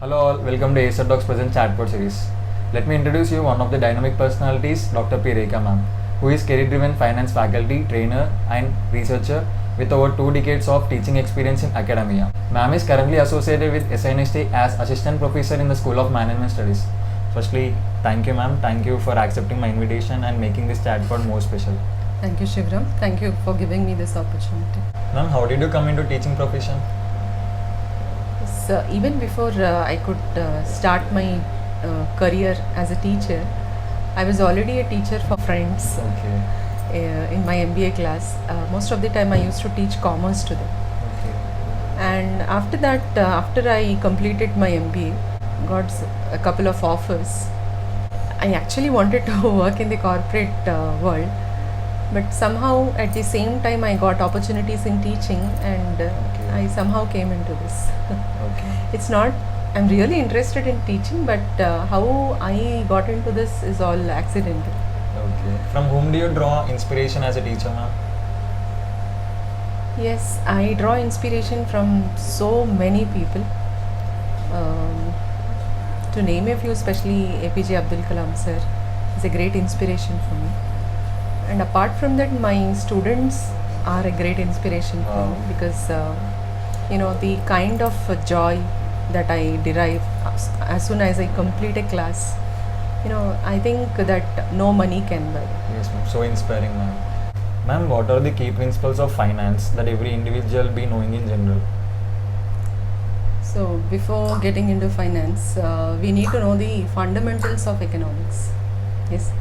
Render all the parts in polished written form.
Hello all, welcome to ASR Docs present Chatpod series. Let me introduce you one of the dynamic personalities, Dr. P. Rekha Mam, who is career-driven finance faculty, trainer and researcher with over 2 decades of teaching experience in academia. Mam is currently associated with SNIST as Assistant Professor in the School of Management Studies. Firstly, thank you ma'am, thank you for accepting my invitation and making this Chatpod more special. Thank you, Shivram. Thank you for giving me this opportunity. Ma'am, how did you come into teaching profession? So, even before I could start my career as a teacher, I was already a teacher for friends Okay. in my MBA class. Most of the time, I used to teach commerce to them. Okay. And after that, after I completed my MBA, got a couple of offers. I actually wanted to work in the corporate world, but somehow at the same time I got opportunities in teaching, and I somehow came into this. Okay. It's not, I'm really interested in teaching, but how I got into this is all accidental. Okay. From whom do you draw inspiration as a teacher, ma'am? Yes, I draw inspiration from so many people. To name a few, especially APJ Abdul Kalam sir is a great inspiration for me. And apart from that, my students are a great inspiration for me, because the kind of joy that I derive as soon as I complete a class, I think that no money can buy. Yes, ma'am. So inspiring, ma'am. Ma'am, what are the key principles of finance that every individual be knowing in general? So before getting into finance, we need to know the fundamentals of economics. Yes.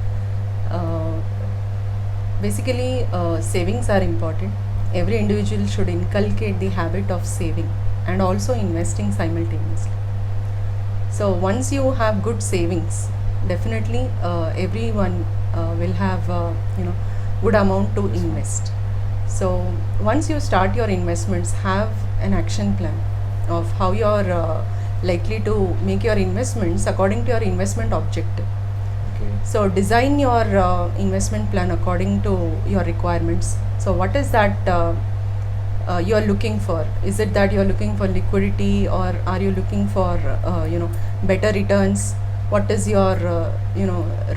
Basically, savings are important. Every individual should inculcate the habit of saving and also investing simultaneously. So once you have good savings, definitely everyone will have good amount to invest. So once you start your investments, have an action plan of how you are likely to make your investments according to your investment objective. Okay. So design your investment plan according to your requirements. So what is that you are looking for? Is it that you are looking for liquidity, or are you looking for better returns? What is your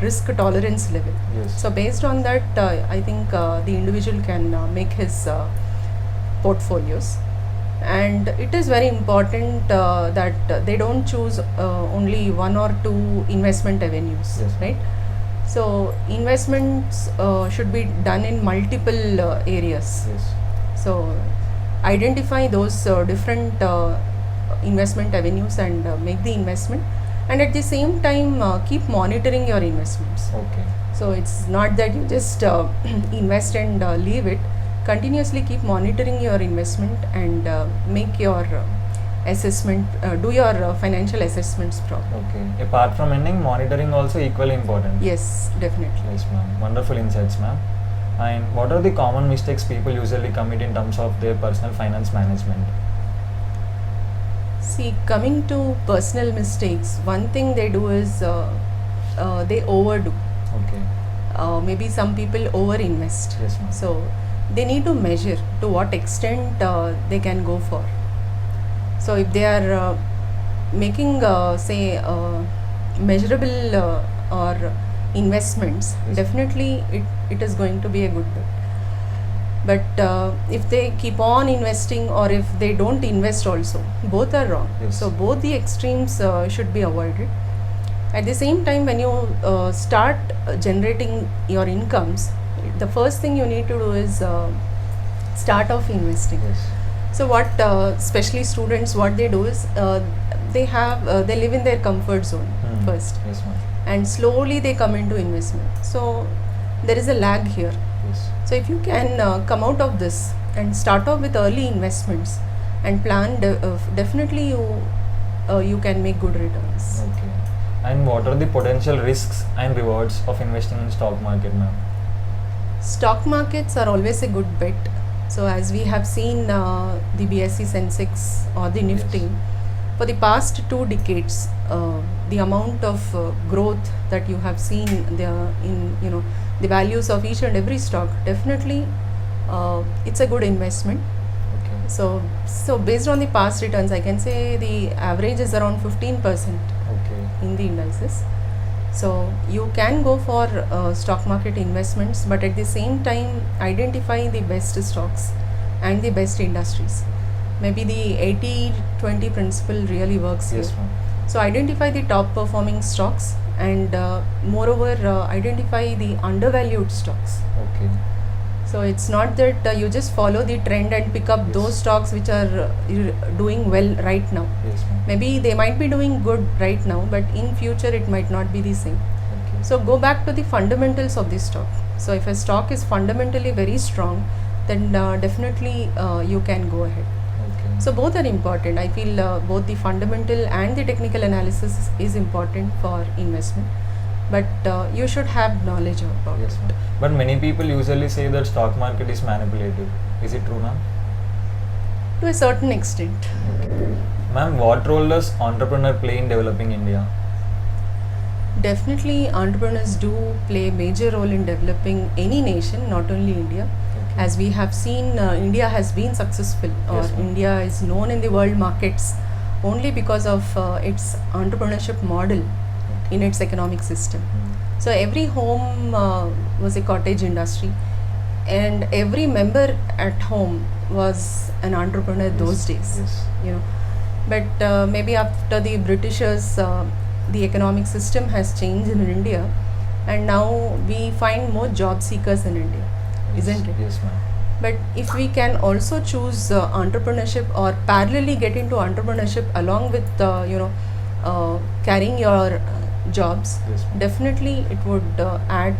risk tolerance level? Yes. So based on that, I think the individual can make his portfolios. And it is very important that they don't choose only one or two investment avenues, Yes. right? So investments should be done in multiple areas. Yes. So identify those different investment avenues and make the investment, and at the same time keep monitoring your investments. Okay. So it's not that you just invest and leave it. Continuously keep monitoring your investment and make your assessment, do your financial assessments properly. Okay. Apart from earning, monitoring also equally important. Yes, definitely. Yes, ma'am. Wonderful insights, ma'am. And what are the common mistakes people usually commit in terms of their personal finance management? See, coming to personal mistakes, one thing they do is they overdo. Okay. Maybe some people over-invest. Yes, ma'am. So they need to measure to what extent they can go for. So if they are making measurable or investments, Yes. definitely it is going to be a good bet. But if they keep on investing, or if they don't invest also, both are wrong. Yes. So both the extremes should be avoided. At the same time, when you start generating your incomes, the first thing you need to do is start off investing. Yes. So what especially students, what they do is they live in their comfort zone first, Yes, ma'am. and slowly they come into investment. So there is a lag here. Yes. So if you can come out of this and start off with early investments and plan, definitely you can make good returns. Okay. And what are the potential risks and rewards of investing in stock market, ma'am? Stock markets are always a good bet. So as we have seen the BSE Sensex or the Nifty, Yes. for the past 2 decades, the amount of growth that you have seen in the values of each and every stock, definitely it's a good investment. Okay. So based on the past returns, I can say the average is around 15% Okay. in the indices. So you can go for stock market investments, but at the same time identify the best stocks and the best industries. Maybe the 80-20 principle really works Yes, here. ma'am. So identify the top performing stocks and moreover identify the undervalued stocks. Okay. So it's not that you just follow the trend and pick up Yes. those stocks which are doing well right now. Yes, ma'am. Maybe they might be doing good right now, but in future it might not be the same. Okay. So go back to the fundamentals of the stock. So if a stock is fundamentally very strong, then definitely you can go ahead. Okay. So both are important. I feel both the fundamental and the technical analysis is important for investment, but you should have knowledge about Yes, it. ma'am. But many people usually say that stock market is manipulative. Is it true, ma'am? To a certain extent. Okay. Ma'am, what role does entrepreneur play in developing India? Definitely, entrepreneurs do play a major role in developing any nation, not only India. Okay. As we have seen, India has been successful, or Yes, ma'am. India is known in the world markets only because of its entrepreneurship model in its economic system. Hmm. So every home was a cottage industry, and every member at home was an entrepreneur those days. Yes. You know, but maybe after the Britishers, the economic system has changed in India, and now we find more job seekers in India, Yes. isn't it? Yes, ma'am. But if we can also choose entrepreneurship or parallelly get into entrepreneurship along with carrying your jobs, Yes, ma'am. definitely it would add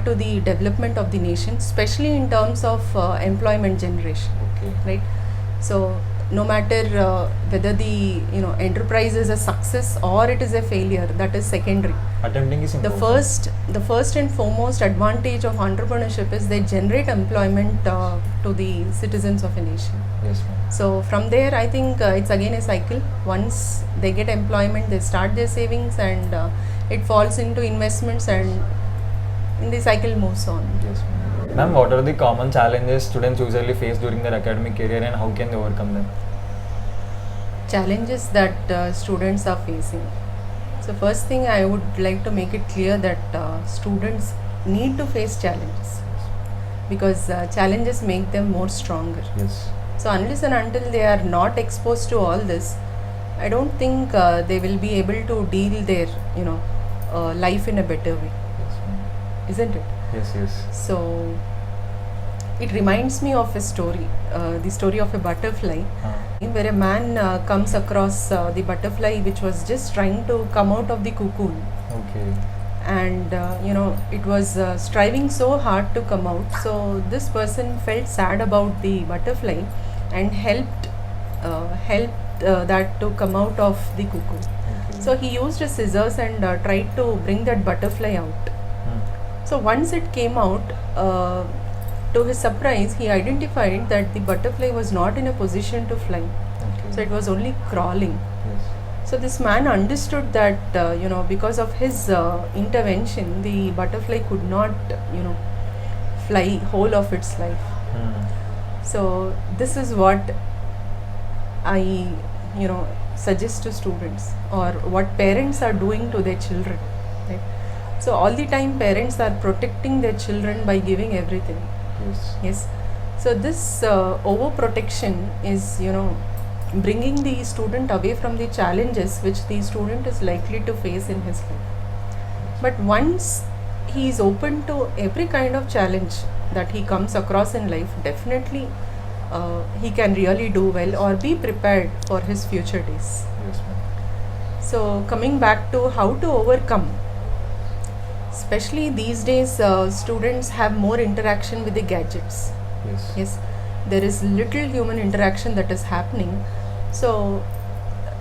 to the development of the nation, especially in terms of employment generation, Okay. right? So no matter whether the enterprise is a success or it is a failure, that is secondary. Attempting is The important. first and foremost advantage of entrepreneurship is they generate employment to the citizens of a nation. Yes, ma'am. So from there, I think it's again a cycle. Once they get employment, they start their savings, and it falls into investments, and in the cycle moves on. Yes, ma'am. Ma'am, what are the common challenges students usually face during their academic career, and how can they overcome them? Challenges that students are facing. So first thing, I would like to make it clear that students need to face challenges, because challenges make them more stronger. Yes. So unless and until they are not exposed to all this, I don't think they will be able to deal their life in a better way, Yes, ma'am. isn't it? Yes, yes. So it reminds me of a story, the story of a butterfly, where a man comes across the butterfly which was just trying to come out of the cocoon, Okay. and it was striving so hard to come out. So this person felt sad about the butterfly and helped that to come out of the cocoon. Okay. So he used his scissors and tried to bring that butterfly out. Hmm. So once it came out, to his surprise, he identified that the butterfly was not in a position to fly. Okay. So it was only crawling. Yes. So this man understood that because of his intervention, the butterfly could not fly whole of its life. Hmm. So this is what I suggest to students, or what parents are doing to their children, right? So all the time parents are protecting their children by giving everything. Yes. Yes. So this overprotection is bringing the student away from the challenges which the student is likely to face in his life. But once he is open to every kind of challenge that he comes across in life, definitely he can really do well or be prepared for his future days. Yes, ma'am. So coming back to how to overcome, especially these days, students have more interaction with the gadgets. Yes. Yes, there is little human interaction that is happening. So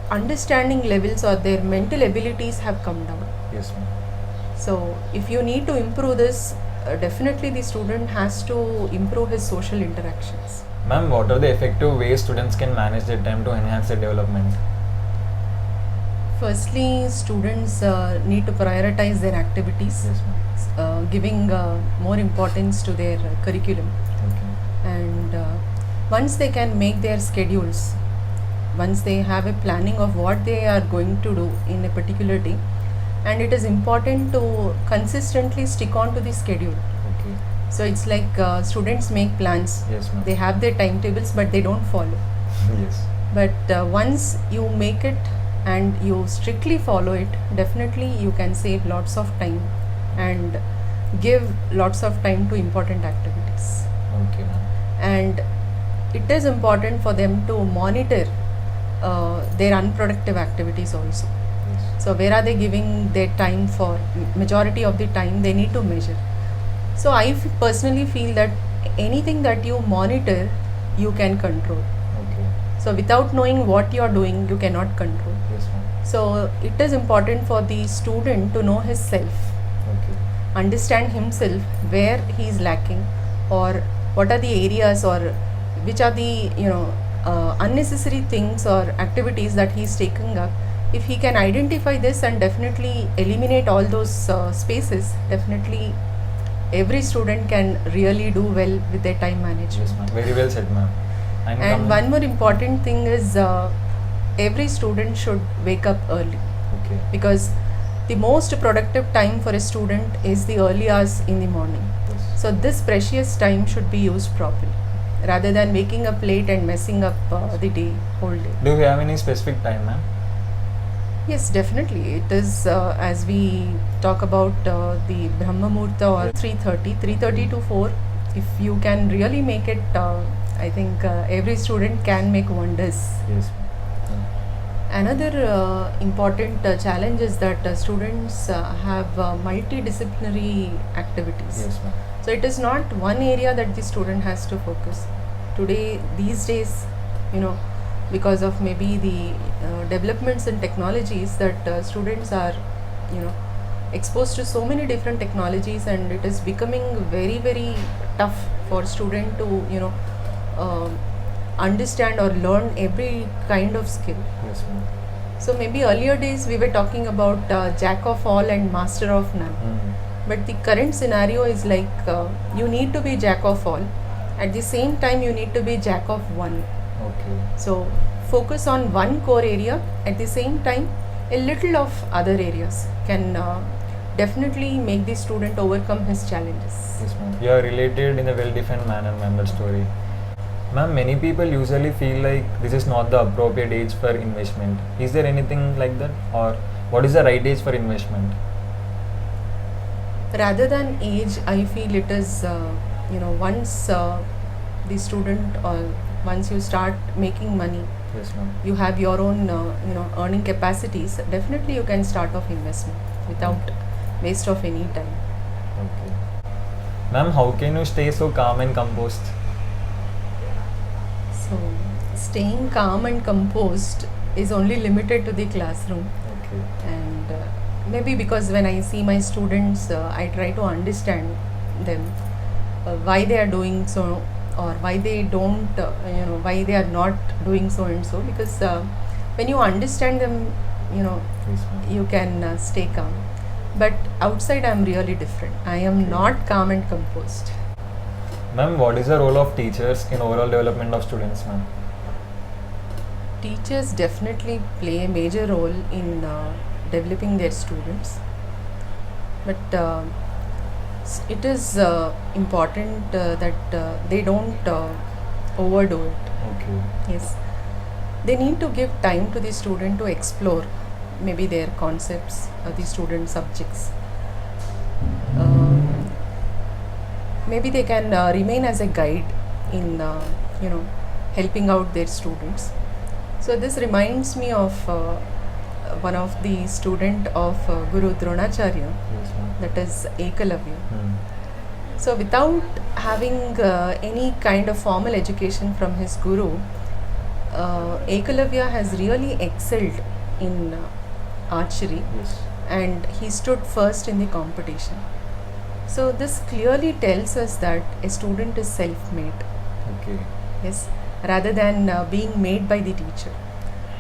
understanding levels or their mental abilities have come down. Yes, ma'am. So if you need to improve this, definitely the student has to improve his social interactions. Ma'am, what are the effective ways students can manage their time to enhance their development? Firstly, students need to prioritize their activities, Yes, ma'am. giving more importance to their curriculum. Okay. And once they can make their schedules, once they have a planning of what they are going to do in a particular day, and it is important to consistently stick on to the schedule. Okay. So it's like students make plans, Yes, ma'am. they have their timetables but they don't follow. Yes. But once you make it and you strictly follow it, definitely you can save lots of time and give lots of time to important activities. Okay, ma'am. And it is important for them to monitor their unproductive activities also. Yes. So where are they giving their time for? Majority of the time they need to measure. So I personally feel that anything that you monitor, you can control. Okay. So without knowing what you are doing, you cannot control. Yes, ma'am. So it is important for the student to know his self, Okay. understand himself, where he is lacking, or what are the areas, or which are the unnecessary things or activities that he is taking up. If he can identify this and definitely eliminate all those spaces, definitely every student can really do well with their time management. Yes, ma'am. Very well said, ma'am. And one more important thing is every student should wake up early, Okay. because the most productive time for a student is the early hours in the morning. Yes. So this precious time should be used properly, rather than waking up late and messing up the day, whole day. Do you have any specific time, ma'am? Yes, definitely. It is as we talk about the Brahma Muhurta or Yes. 3:30 to 4. If you can really make it, I think every student can make wonders. Yes, ma'am. Another important challenge is that students have multidisciplinary activities. Yes, ma'am. So it is not one area that the student has to focus. Today, these days, because of maybe the developments in technologies, that students are, exposed to so many different technologies, and it is becoming very, very tough for student to, understand or learn every kind of skill. Yes, ma'am. So maybe earlier days we were talking about jack of all and master of none. But the current scenario is like you need to be jack of all. At the same time, you need to be jack of one. Okay. So focus on one core area. At the same time, a little of other areas can definitely make the student overcome his challenges. Yes, ma'am. You are related in a well-defined manner, ma'am, that story. Ma'am, many people usually feel like this is not the appropriate age for investment. Is there anything like that? Or what is the right age for investment? Rather than age, I feel it is, once the student, or once you start making money, Yes, ma'am. you have your own, earning capacities, definitely you can start off investment without waste of any time. Okay. Ma'am, how can you stay so calm and composed? So staying calm and composed is only limited to the classroom, Okay. and maybe because when I see my students, I try to understand them, why they are doing so, or why they don't, why they are not doing so and so, because when you understand them, Yes, ma'am. you can stay calm. But outside I am really different. I am not calm and composed. Ma'am, what is the role of teachers in overall development of students, ma'am? Teachers definitely play a major role in developing their students, but it is important that they don't overdo it. Okay. Yes, they need to give time to the student to explore maybe their concepts, the student subjects. Maybe they can remain as a guide in helping out their students. So this reminds me of one of the student of Guru Dronacharya, Yes, ma'am. that is Ekalavya. Hmm. So without having any kind of formal education from his guru, Ekalavya has really excelled in archery, Yes. and he stood first in the competition. So this clearly tells us that a student is self-made, Okay. yes, rather than being made by the teacher.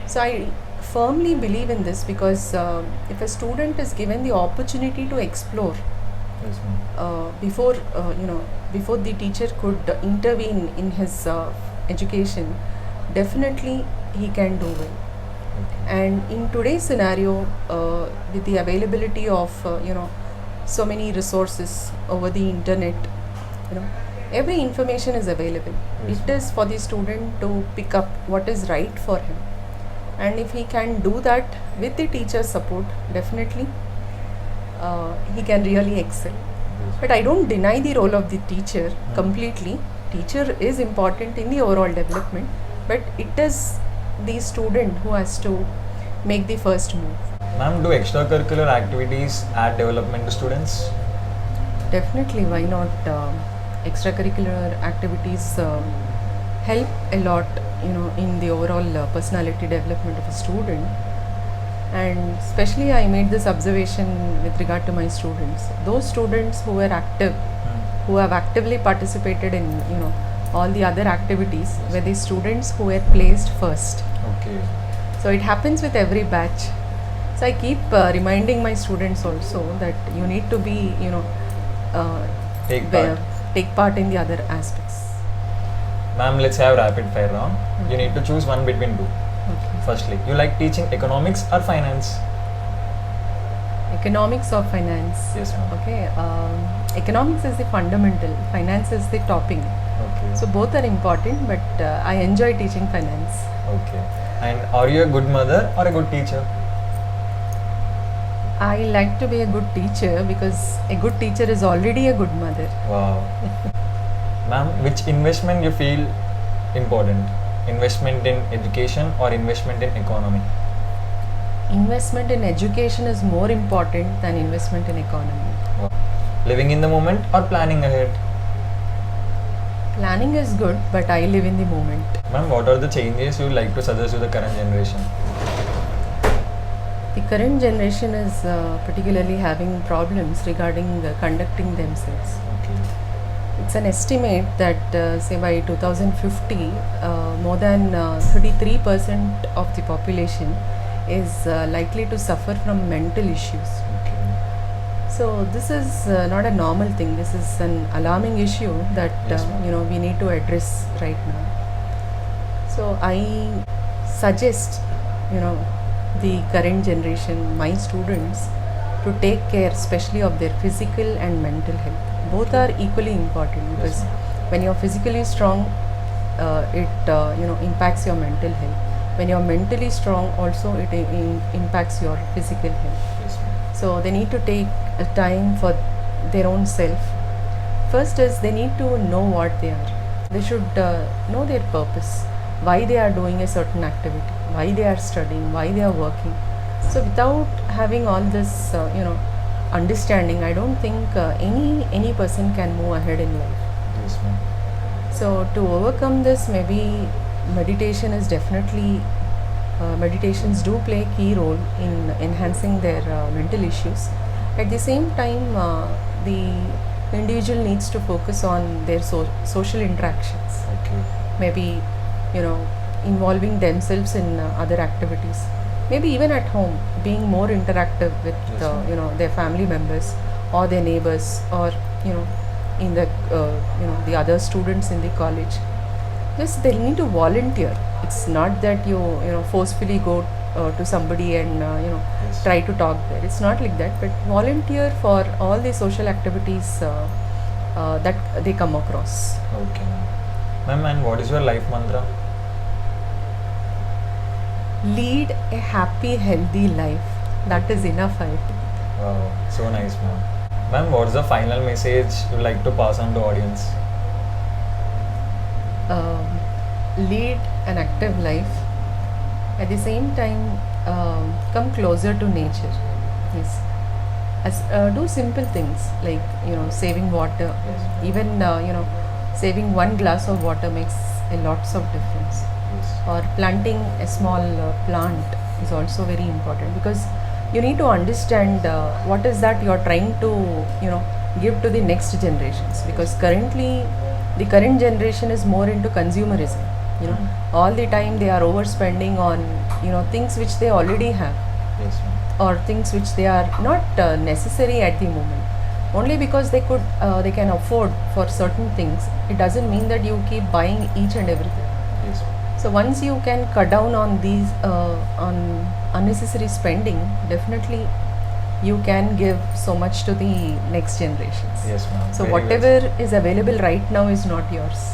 So I firmly believe in this, because if a student is given the opportunity to explore Yes, ma'am. before the teacher could intervene in his education, definitely he can do well. Okay. And in today's scenario, with the availability of so many resources over the internet, every information is available. Yes, It ma'am. is for the student to pick up what is right for him, and if he can do that with the teacher's support, definitely he can really excel. Yes. But I don't deny the role of the teacher Hmm. completely. Teacher is important in the overall development, but it is the student who has to make the first move. Ma'am, do extracurricular activities add development to students? Definitely, why not? Extracurricular activities help a lot, in the overall personality development of a student. And especially, I made this observation with regard to my students. Those students who were active, Hmm. who have actively participated in, all the other activities, were the students who were placed first. Okay. So it happens with every batch. So I keep reminding my students also that you need to be, Take part. take part in the other aspects. Ma'am, let's have rapid fire round. You Okay. need to choose one between two. Okay. Firstly, you like teaching economics or finance? Economics or finance? Yes, ma'am. Okay. Economics is the fundamental. Finance is the topping. Okay. So both are important, but I enjoy teaching finance. Okay. And are you a good mother or a good teacher? I like to be a good teacher because a good teacher is already a good mother. Wow. Ma'am, which investment you feel important? Investment in education or investment in economy? Investment in education is more important than investment in economy. Wow. Living in the moment or planning ahead? Planning is good, but I live in the moment. Ma'am, what are the changes you would like to suggest to the current generation? The current generation is particularly having problems regarding conducting themselves. Okay. It's an estimate that say by 2050, more than 33% of the population is likely to suffer from mental issues. Okay. So this is not a normal thing. This is an alarming issue that Yes, ma'am. we need to address right now. So I suggest the current generation, my students, to take care especially of their physical and mental health. Both are equally important because ma'am. when you're physically strong, it impacts your mental health. When you're mentally strong, also it impacts your physical health. Yes, ma'am. So they need to take a time for their own self. First is they need to know what they are. They should know their purpose, why they are doing a certain activity, why they are studying, why they are working. So without having all this, understanding, I don't think any person can move ahead in life. Yes, ma'am. So to overcome this, maybe meditation is definitely meditations do play a key role in enhancing their mental issues. At the same time, the individual needs to focus on their social interactions. Okay. Maybe involving themselves in other activities. Maybe even at home, being more interactive with Yes, ma'am. their family members or their neighbors, or in the the other students in the college. Just they need to volunteer. It's not that you forcefully go to somebody and Yes. try to talk there. It's not like that. But volunteer for all the social activities that they come across. Okay, ma'am. Ma'am, and what is your life mantra? Lead a happy, healthy life. That is enough, I think. Wow, so nice, ma'am. Ma'am, what's the final message you'd like to pass on to audience? Lead an active life. At the same time, come closer to nature. Yes. Do simple things like saving water. Yes. Even saving one glass of water makes a lots of difference. Yes. Or planting a small plant is also very important, because you need to understand what is that you are trying to give to the next generations, because currently the current generation is more into consumerism. All the time they are overspending on things which they already have, Yes, ma'am. or things which they are not necessary at the moment. Only because they can afford for certain things, it doesn't mean that you keep buying each and everything. Yes. So once you can cut down on these on unnecessary spending, definitely you can give so much to the next generations. Yes, ma'am. So Very well whatever said. is available right now is not yours.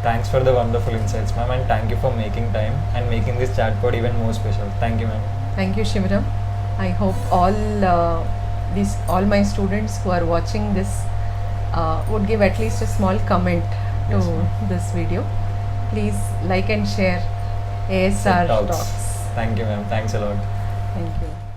Thanks for the wonderful insights, ma'am, and thank you for making time and making this chat pod even more special. Thank you, ma'am. Thank you, Shivaram. I hope all my students who are watching this would give at least a small comment to Yes, ma'am. this video. Please like and share ASR Talks. Talks. Thank you, ma'am. Thanks a lot. Thank you.